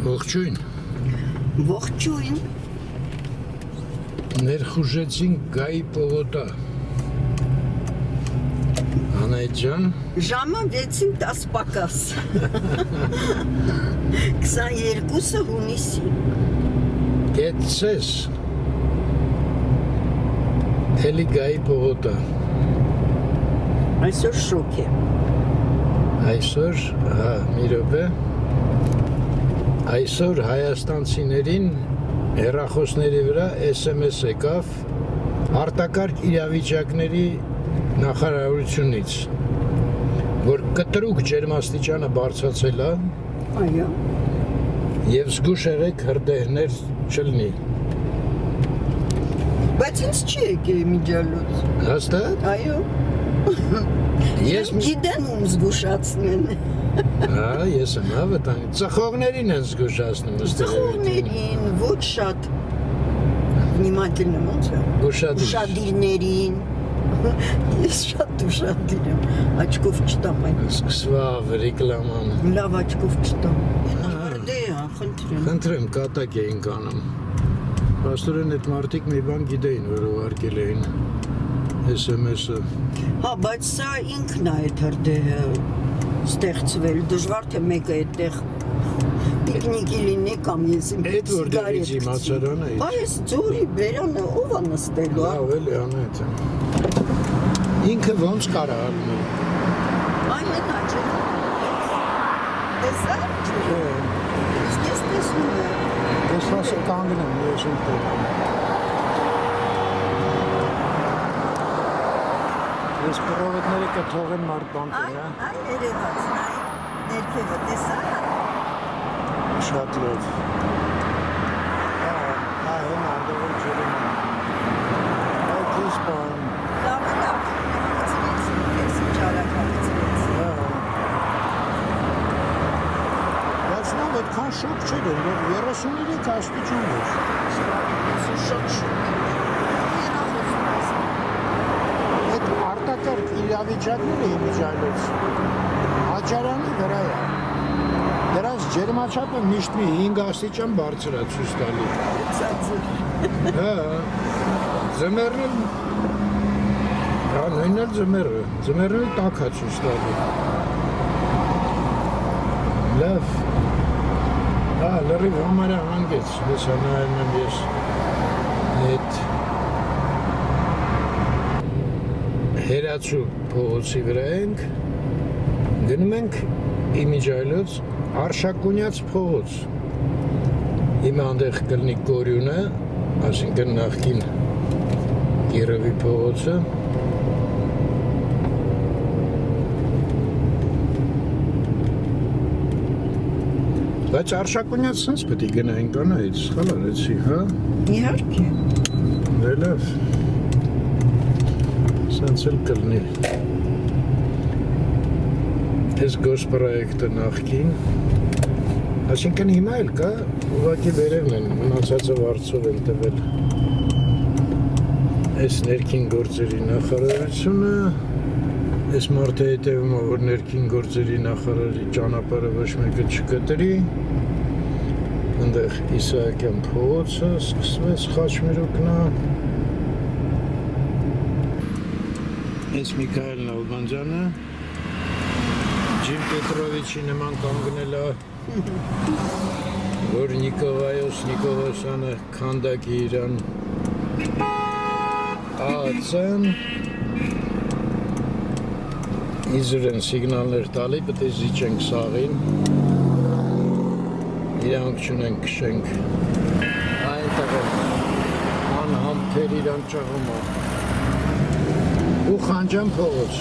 Ողջույն։ Ողջույն։ Ներխուժեցին Գայի պողոտա։ Անայդ ջան։ Ժամը 6-ին 10 պակաս։ 22-ը հունիսի։ Գեցես։ Էլի Գայի պողոտա։ Այսօր շոկ է։ Այսօր, մի րոպե։ Այսօր հայաստանցիներին հեռախոսների վրա SMS եկավ արտակարգ իրավիճակների նախարարությունից, որ կտրուկ ջերմաստիճանը բարձրացել է, Այո։ եւ զգուշ եղեք հրդեհներ չլինի։ Բայց ինձ չի եկել միջալոց։ Հաստատ։ Այո։ Ես գիտեն ում զգուշացնեն։ Ես եմ հավատան։ Ծխողներին են զգուշացնում ըստ Ծխողներին, ոչ շատ վնիմательным ոնց է։ Ուշադիրներին։ Ես շատ ուշադիր եմ, աչքով չտամ այն։ Սկսվավ ռեկլաման։ Լավ աչքով չտամ։ Դե, խնդրեմ։ Խնդրեմ, կատակ էինք անում։ Պաստորեն այդ մարդիկ մի բան գիտեին, որ ուղարկել էին SMS-ը։ Հա, բայց սա ինքն է այդ հրդեհը ստեղծվել, դժվար թե մեկը այդտեղ պիկնիկի լինի կամ ես իմ Այդ որ դեպի մացարանը է։ Բայց ձորի բերանը ով է նստելու։ Լավ էլի անետ։ Ինքը ոնց կարա ալնել։ Այն է նաճը։ Տեսա՞։ Ես տեսնում եմ։ Ես հասը կանգնեմ, ես ուտել։ Ես պրովետները կթողեմ մարդբանքեր, հա։ Այն երևացն այն ներքևը տեսա։ Շատ լավ։ Հեն արդողը ջերում է։ Այդ ես բան։ Լավ, ես ճարակացրեց։ Բայց նավ այդքան շոկ չէր, որ 33 աստիճան էր։ Շատ Այդ արտակարգ իրավիճակները իմիջայլոց հաճարանի վրա է։ Դրանց ջերմաչափը միշտ մի 5 աստիճան բարձր է ցույց տալի։ Հա, ձմեռն նույնն էլ ձմեռը տաք է ցույց տալի։ Լավ։ Հա, լրիվ համարը հանգեց, հեսա նայում եմ ես այդ Հերացու փողոցի վրա ենք, գնում ենք իմիջայլոց Արշակունյաց փողոց։ Հիմա այնտեղ կլինի Գորյունը, այսինքն նախկին Կիրովի փողոցը։ Բայց Արշակունյաց sense պետք է գնային կանայից, սխալ արեցի, հա։ Իհարկե։ Դե լավ։ Sense էլ կլինի։ Այս գոսպրոյեկտը նախկին, այսինքն հիմա էլ կա, ուղղակի վերևն են, մնացածը վարձով են տվել։ Այս ներքին գործերի նախարարությունը, այս մարդը հետևում է, որ ներքին գործերի նախարարի ճանապարհը ոչ մեկը չկտրի, այնտեղ Իսահակյան փողոցը սկսվեց Խաչմերուկնա։ Այս Միքայել Նալբանդյանը Ջիմ Պետրովիչի նման կանգնել է, որ Նիկոլայոս Նիկոլոսյանը քանդակի իրան ԱԱՑ-ն իզրեն սիգնալներ տալի, պետք է զիջենք սաղին, իրանք չունենք քշենք, այնտեղ անհամբեր իրան ճաղում է ու Խանջան փողոց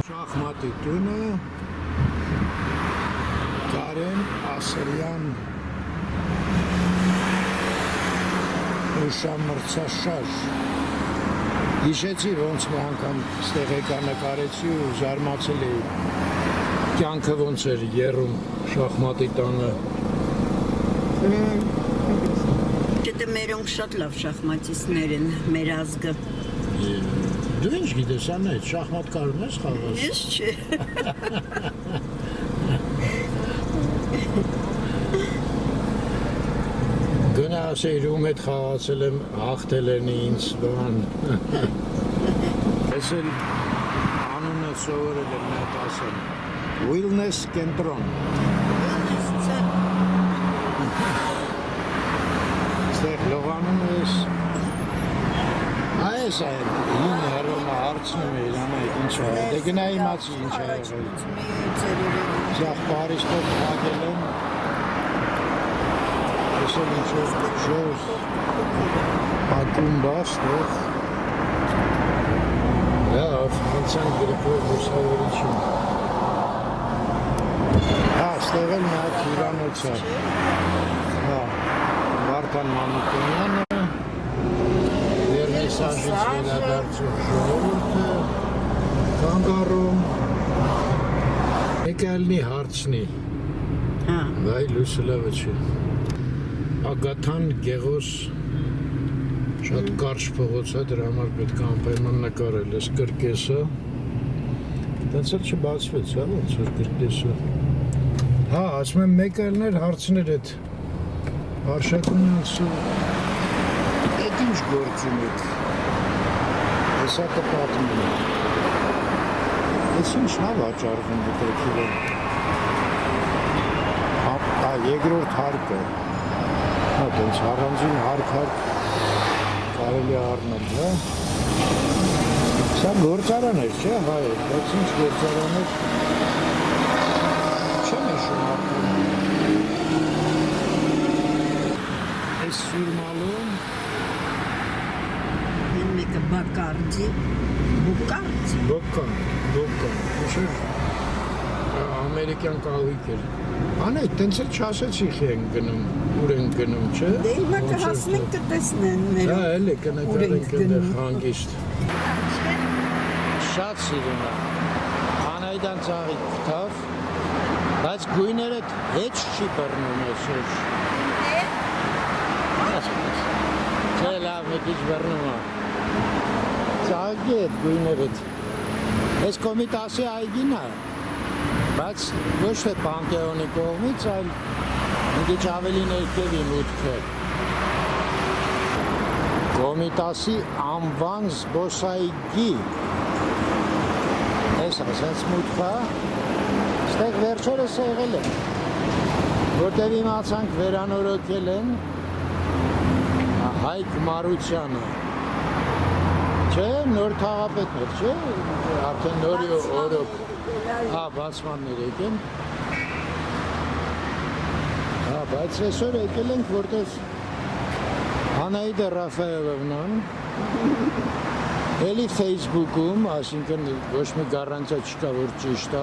Շախմատի տունը Կարեն Ասրյան ուշամրցաշար հիշեցի ոնց մի անգամ ստեղ եկա նկարեցի ու զարմացել էի կյանքը ոնց էր եռում շախմատի տանը Դե մերոնք շատ լավ շախմատիստներ են, մեր ազգը։ Դու ինչ գիտես, Անետ, շախմատ կարում ես խաղալ։ Ես չէ։ Չասեիր ում հետ խաղացել եմ, հաղթել են ինձ, բան։ Ես էլ անունը սովորել եմ նա ասել։ Wellness կենտրոն։ Ստեղ լողանում ես։ Այս այն, հին հեռվելը հարցնում է իրան այդ ինչ է, դե գնա իմացի ինչ է եղել։ Ձախ Փարիզով հագել եմ, ես էլ ինչ-որ ժոզ, ակում բաստով, լավ, անցանք գրիպով բուսավորիչին։ Ստեղ էլ մի հատ հյուրանոց է, Վարդան Մանուկյանյանը, Վերնիսաժից վերադարձող ժողովուրդը, կանգառում, եկալնի հարցնի, վայ լույսը լավը չի, Ագաթան Գեղոս, շատ կարճ փողոց է, դրա համար պետք է անպայման նկարել, ես կրկեսը, դենց էլ չբացվեց, ոնց որ կրկեսը, ասում եմ մեկ այլներ հարցներ էդ Արշակունյանցու էդ ինչ գործում եք հեսա կպատում եմ ես ինչն ա վաճարվում դրեքիվ եմ երկրորդ հարկը դենց առանձին հարկ կարելի առնել սա գործարան էր չէ հայեր բայց ինչ գործարան էր Սուրմալում մեկը Բակարդի Բոկան ամերիկյան կահույք էր անետ տենց էլ չասեցի են գնում ուր են գնում չէ դե հիմա կհասնենք կտեսնեն մեր էլի կնկարենք այնտեղ հանգիստ շատ սիրում է Անայդան ծաղիկ քթավ բայց գույները հետ չի բռնում այսօր Չէ լավ մի քիչ բռնում է ծաղկի էդ գույներդ ես կոմիտասի այգին է բայց ոչ թե Պանթեոնի կողմից այլ մի քիչ ավելի ներքևի մուտքը Կոմիտասի անվան զբոսայգի ես ասած մուտքը ստեղ վերջերս եղել է որտեղ իմացանք վերանորոգել են Հայկ Մարությանը, չէ, նոր թաղապետն էր, չէ, արդեն նորի օրոք, բացմաններ եկեն, բայց այսօր եկել ենք, որտեղ Անայդա Ռաֆայելովնան, էլի Facebook-ում, այսինքն ոչ մի գարանտիա չկա, որ ճիշտ է,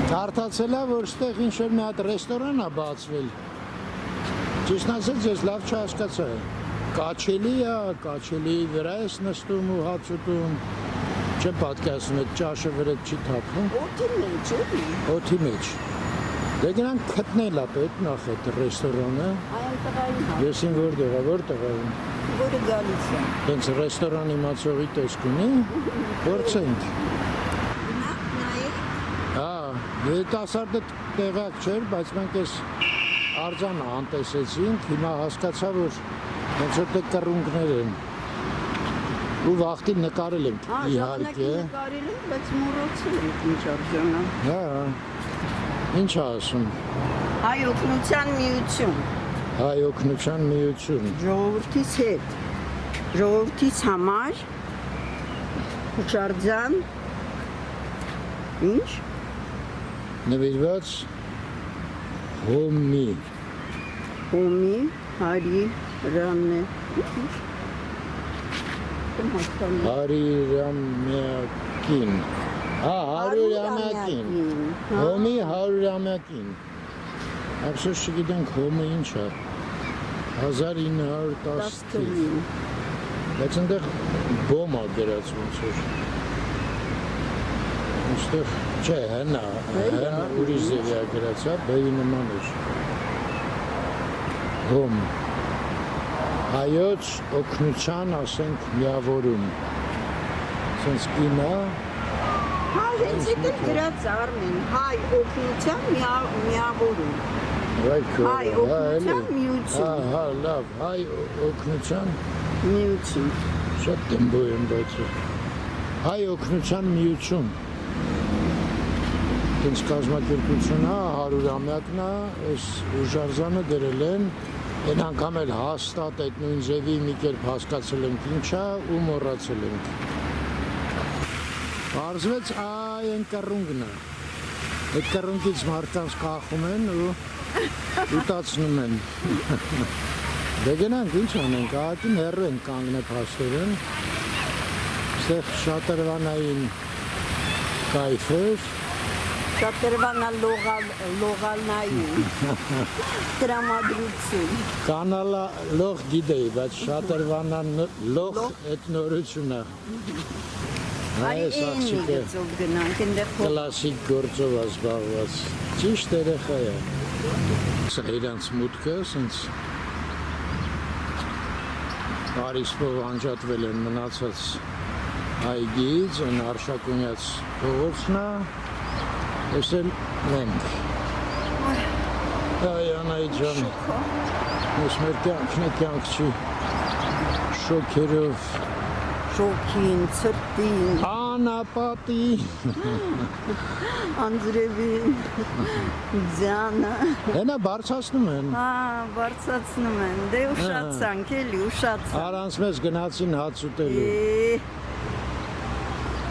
Կարդացել է, որ ստեղ ինչ-որ մի հատ ռեստորան է բացվել, ճիշտն ասած ես լավ չհասկացա, կաչելի է, կաչելի վրա ես նստում ու հաց ուտում, չեմ պատկասում, այդ ճաշը վրետ չի թափվում, օդի մեջ, դե գնանք գտնել է պետք նախ այդ ռեստորանը, ես իմ որտեղ է, որը գալիս է, հենց ռեստորանի մացողի տեսք ունի, փորձենք, Երիտասարդը տեղակ չէր, բայց մենք այս արձանը անտեսեցինք, հիմա հասկացա, որ հենց որտեղ կռունկներ են ու վաղտի նկարել ենք իհարկե։ Նկարել ենք, բայց մոռացել ենք ինչ արձանը։ Ինչ ասում։ Հայ օգնության միություն։ Հայ օգնության միություն։ Ժողովրդից հետ։ Ժողովրդից համար հուշարձան ինչ նվիրված Հոմի Հարիրամե Հարիրամյակին Հարիրամյակին Հոմի Հարիրամյակին Ափսոս չգիտենք Հոմը ինչ է 1910 թիվ բայց այնտեղ բոմ է գրած ոնց որ Այստեղ չէ, հնա, ուրիշ ձևի է գրած, բեի նման էր։ Հոմ։ Հայոց օգնության, ասենք, միավորում։ Սենց կինա, Հա, հենց դա գրած Արմեն, հայ օգնության միավորում։ Վայ Հայ օգնության միություն։ Հա, լավ, հայ օգնության Միություն։ շատ դեմբո եմ բայց հայ օգնության միություն Դենց կազմակերպությունն է 100-ամյակն է, այս ուժարձանը դրել են, այն անգամ էլ հաստատ այդ նույն ձևի մի կերպ հասկացել ենք ինչա ու մոռացել ենք։ Պարզվեց այն կռունգն է։ Այդ կռունգից մարդկանց կախում են ու ուտացնում են։ Դե գնանք ինչ անենք, ահագին հեռու են կանգնել փաստորեն։ Այստեղ շատրվանային կայֆ էր։ Շատրվանա լողալնային տրամադրություն։ Կանալա լող գիտեի, բայց շատրվանան լող այդ նորություն է։ Այս աղջիկը գնանք, այնտեղ կլասիկ գործով է զբաղված։ Ճիշտ երեխա է։ Սա իրանց մուտքը, ասենց Փարիզով անջատվել են մնացած այգից, այն Արշակունյաց փողոցն է, ես էլ մենք։ Այ Անահիտ ջան, ես մեր կյանքն է կյանք չի, շոքերով, շոքին, ցրտին, անապատի, անձրևին, ձյանը։ հենա բարձացնում են։ Հա, բարձացնում են, դե ուշացանք էլի, ուշացանք։ Առանց մեզ գնացին հաց ուտելու։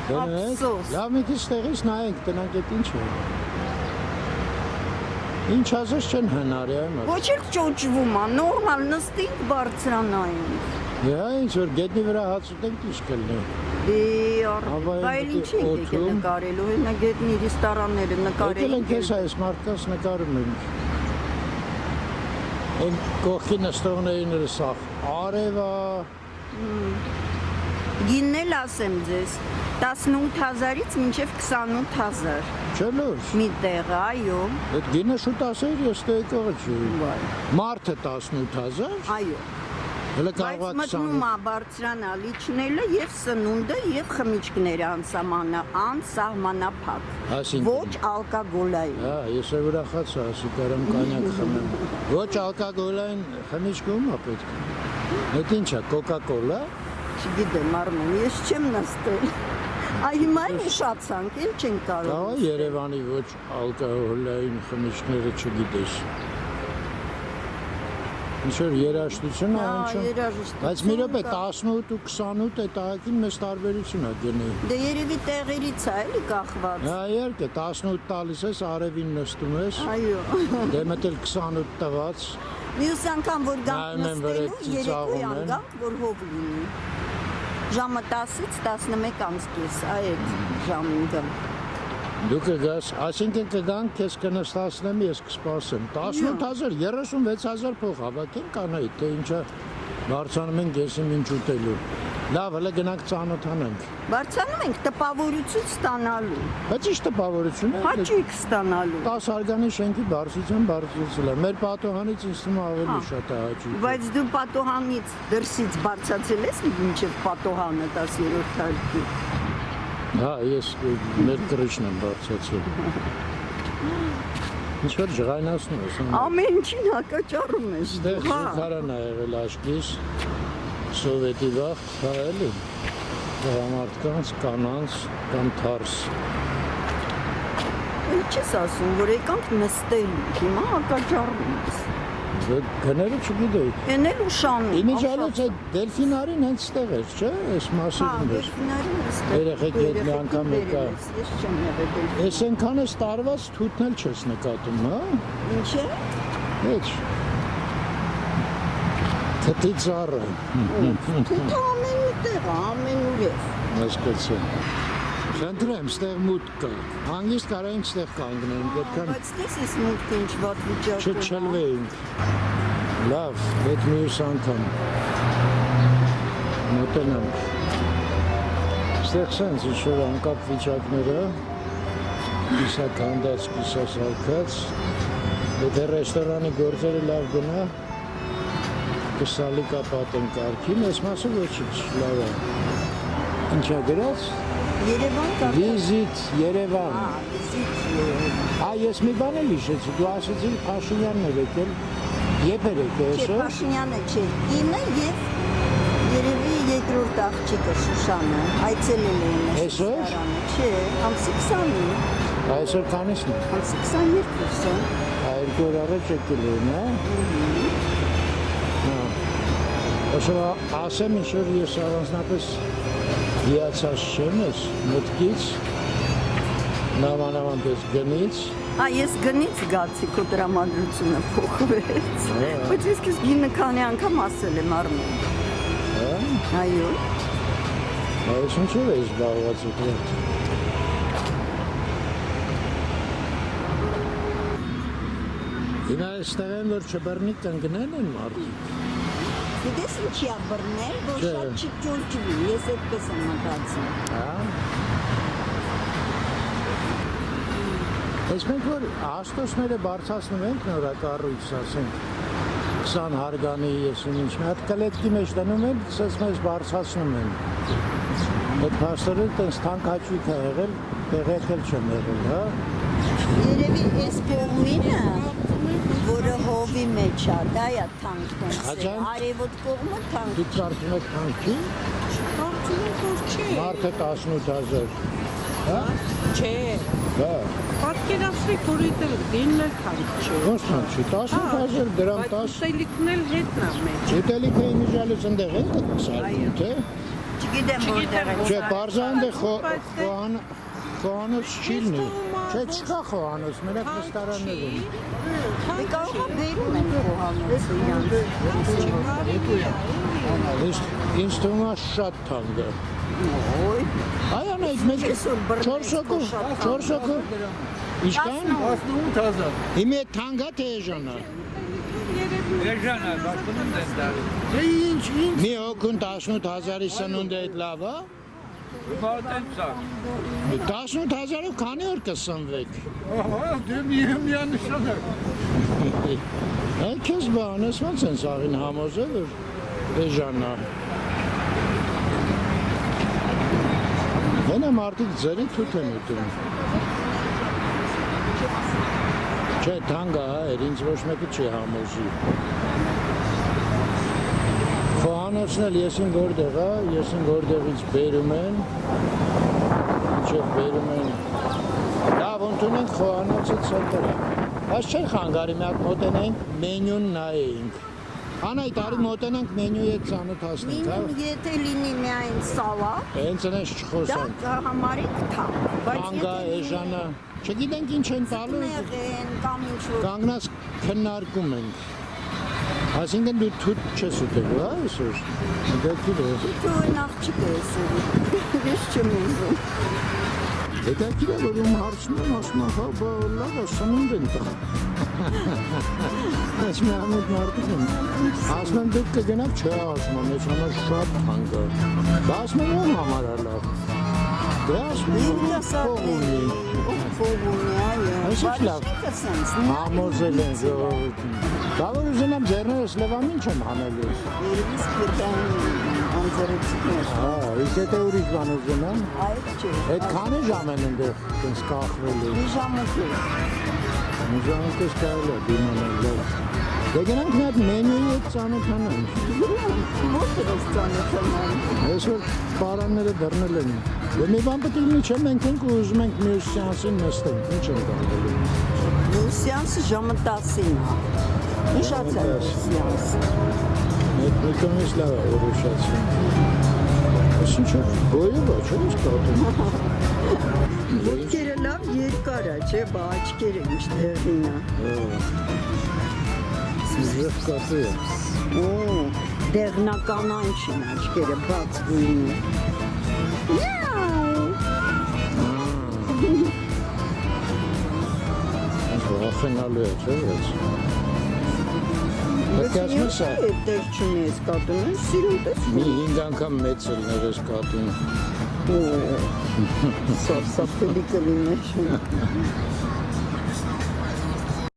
Ափսոս։ Լավ մի քիչ տեղից նայենք, տնանք այդ ինչ է։ Ինչ ասես չեն հնարի այ մա։ Ոչ էլ ճոճվում է, նորմալ նստենք բարձրանային։ Հա, ինչ որ գետնի վրա հաց ուտենք ինչ կլինի։ Բայց ինչ ենք եկել նկարելու, հենա գետնի ռեստորանները նկարել։ Եկել ենք ես այս մարդկանց նկարում ենք։ Այն կողքի նստողներին սախ արևա։ Գինն էլ ասեմ ձեզ, 18,000-ից մինչև 28,000 Չէ՞ լուրջ։ մի տեղ, այո։ Այդ գինը շուտ ասեիր, ես դե եկողը չի։ Մարդը 18,000։ Այո։ Հələ Բայց կարող է մտնում է բարձրանալ իջնելը եւ սնունդը եւ խմիչքները անսահմանափակ։ Այսինքն։ Ոչ ալկոգոլային։ Հա, ես էլ ուրախացա, ասի կարամ կանյակ խմեմ։ Ոչ ալկոգոլային խմիչք ում է պետք։ Այդ ի՞նչ է, կոկա-կոլա։ Չգիտեմ, Արմեն, ես չեմ նստել։ Այ հիմա էլ ուշացանք, էլ չենք կարող։ Դա Երևանի ոչ ալկոգոլային խմիչքները չգիտես։ Ինչ որ երաժշտություն է, Հա, ինչ որ։ երաժշտություն Բայց մի րոպե կա։ 18 ու 28 այդ ահագին մեծ տարբերություն է գնի։ Դե երևի տեղերից է էլի կախված։ Հա, իհարկե 18 տալիս ես, արևին նստում ես։ Այո։ Դե մտել 28 տված։ Մյուս անգամ որ գանք Նայում եմ, որ նստելու, այդ ծիծաղում երեկոյան են։ գանք, որ հով լինի։ Ժամը 10-ից 11:30 այդ ժամին գանք։ Դու կգաս, այսինքն կգանք, քեզ կնստացնեմ, ես կսպասեմ։ 18000, 36000 փող հավաքենք կանայի, թե ինչա բարձանում ենք եսի ինչ ուտելու։ Լավ, հələ գնանք ծանոթանանք։ Բարձանում ենք տպավորություն ստանալու, Բայց ի՞նչ տպավորություն է։ հաճույք ստանալու։ 10 արգանի շենքի բարձրության բարձրացել է։ Մեր պատոհանից ինձ թվում է ավելի շատ է հաճույք։ Բայց դու պատոհանից դրսից բարձացել ես մինչև պատոհանը 10-րդ հարկի։ Հա, ես մեր կրիչն եմ բարձրացել։ Ինչ որ ջղայնացնում ես։ Ամեն ինչին հակաճառում ես։ Այդտեղ Հա։ զուգարան է եղել աշկիս, սովետի վաղ, հա էլի, տղամարդկանց, կանանց կամ թարս։ Ինչ ես ասում, որ եկանք նստելու, հիմա հակաճառում ես։ Գները չգիտեի։ Էն էլ ուշանում։ Իմիջալոց այդ դելֆինարին հենց ստեղ էր, չէ՞, այս Հա, մասում էր։ դելֆինարին նստել։ Երեխեք հետ մի անգամ եկա։ Ես չեմ եղել դելֆին։ Ես ենքան ես տարված թութն էլ չես նկատում, հա։ Ինչ է։ Հետ։ Թթի ծառը, Թութը ամեն մի տեղ, ամեն ուրև։ հասկացա։ Խնդրեմ, ստեղ մուտք կա։ Հանգիստ կարայինք ստեղ կանգնենք, այդքան Բայց տես ես մուտքը ինչ վատ վիճակում։ չչլվեինք։ Լավ, հետ մյուս անգամ։ Մոտենանք։ Ստեղ սենց ինչ-որ անկապ վիճակները, կիսականդած, կիսասարկած, եթե ռեստորանի գործերը լավ գնա, կսալի կապատեն կարգին, ես մասը ոչինչ, լավ է։ Ինչա գրած, Երևան կա։ Վիզիտ Երևան։ Վիզիտ Երևան։ Ես մի բան էլ հիշեցի, դու ասեցիր Փաշինյանն էր եկել։ Երբ էր եկել Չէ, այսօր։ Փաշինյանը չէ, ինը եւ երևի երկրորդ աղջիկը Շուշանը այցելել էին Այսօր? restorանը։ Չէ, ամսի 20-ին, Այսօր քանիսն է։ ամսի 22-ը։ Երկու օր առաջ եկել էին, Ոսով ասեմ ինչ-որ ես առանձնապես հիացած չեմ ես մտքից, նավանավան պես գնից, Ես գնից գացի քո տրամադրությունը փոխվեց։ Բայց ես քեզ գինը քանի անգամ ասել եմ Արմեն։ Այո։ Այս ինչով ես զբաղված եկել։ Հիմա այստեղ են, որ չբռնի կընկնել են մարդիկ։ Գիտես ինչի է բռնել, որ Չէ։ շատ չճորջվի, ես այդպես եմ մտածում։ Ես մենք որ աստոսները բարձրացնում ենք նորակառույց, ասենք 20 հարգանի եսին ինչ, մի հատ կլետքի մեջ դնում են, սես մեզ բարձրացնում են։ Այդ փաստորը տենց թանկ հաճույք է եղել, տեղեկ էլ չեմ եղել, հա։ Երևի այս կողմինը, որը հովի մեջ է, դա է թանկ տենց է, Աջան։ արևոտ կողմը թանկ Դուք կարծում եք թանկ չի, Կարծում եմ, որ չէ։ մարդը 18,000, հա։ Չէ։ Դա, Պատկերացրեք, որ այդտեղ դինն էլ թանկ չէ։ ոնց թանկ չի, 18,000 դրամ Բայց 10, ուտելիքն էլ հետն է մեջ։ ուտելիքը իմիջալից ընդեղ են սարքում, թե։ Չգիտեմ որտեղ է։ Չէ, բարձան դե խոհանոց չի լինի։ Չէ, չկա խոհանոց, մենակ նստարաններ են։ Դե կարող է բերում են խոհանոցը իրանց։ Ինձ թվում է շատ թանկ է։ Ոյ, Այան այդ մենք Այսօր բռնեց 4 հոգու։ Ինչքան։ 18,000. Հիմա թանկ է թե էժանա։ Էժան է, բախտում եմ դար։ Մի հոգուն 18,000-ի սնունդ է այդ լավ է։ Բարտեն սա։ 18,000-ով քանի օր կսնվեք։ Ահա, դե միանշանակ։ Քեզ բանես ոնց են սաղին համոզել որ էժանա։ Հենա մարդիկ ձերի թութ են ուտում։ Չէ, թանկ է, ինձ ոչ մեկը չի համոզի։ Խոհանոցն էլ եսին որտեղ է, եսին որտեղից բերում են, ինչև բերում են, լավ ընդունենք խոհանոցը ցենտրը։ Բայց չէր խանգարի, մի հատ մոտենայինք, մենյուն նայեինք։ Անայ տարի մոտենանք մենյու հետ ծանոթացնենք, հա։ եթե լինի միայն սալատ, Հենց այնպես դա չխոսանք։ համարիկ թանկ, բայց Անգա, էժանա, չգիտենք ինչ են տալու, նեղեն կամ ինչ-որ կանգնած քննարկում ենք։ Այսինքն դու թութ չես ուտելու, հա, այսօր։ Դեպքիդ է։ դու այն աղջիկը ես ուղի, ես չեմ ուզում։ Հետաքրքիր է, որ ում հարցնում եմ, ասում եմ, հա, բա լավ է, սնունդ են տղա։ Այս մի ամոթ մարդիկ են։ Ասում եմ, դուք կգնաք, չէ, ասում եմ, ես համար շատ թանկ է։ Բա ասում եմ, ում համար է լավ։ Դե ասում եմ, փող ունի։ Փող ունի, այո։ Այսինքն լավ։ Համոզել են ժողովրդին։ Դա որ ուզենամ ձեռներս լևամին չեմ հանելու։ Երևի սպիրտային անձեռեցիկներ։ Հա, իսկ եթե ուրիշ բան ուզենամ, Այդ չէ։ այդ քանի ժամ են այնտեղ տենց կախվելու։ Մի ժամուկ է։ Մի ժամանակ կարելի է դիմանալ լավ։ Դե գնանք մի հատ մենյուի հետ ծանոթանանք։ Որտեղ ես ծանոթանալ։ Այսօր պարանները դռնել են։ Դե մի բան պետք է լինի, չէ, մենք ենք ու ուզում ենք մյուս սեանսին նստենք։ Ինչ ենք անում։ Մյուս սեանսը ժամը 10-ին է։ Ուշացել է սեանսը։ Այդ մի կողմից լավ է որոշացին։ Այս ինչ է, գոյով է, չէ՞ ինչ կատում։ Ոտքերը լավ երկար է, չէ՞, բա աչքերը ինչ տեղին է։ Զրև կատու է։ Օ, դեղնականանչ են աչքերը, բաց գույնի։ Միաու։ Վախենալու է, չէ՞ ես։ Պետք է ասում ես սա։ Այդտեղ չունես կատուն, սիրում տես։ Մի 5 անգամ մեծ ելներ ես կատուն։ Սարսափելի կլիներ։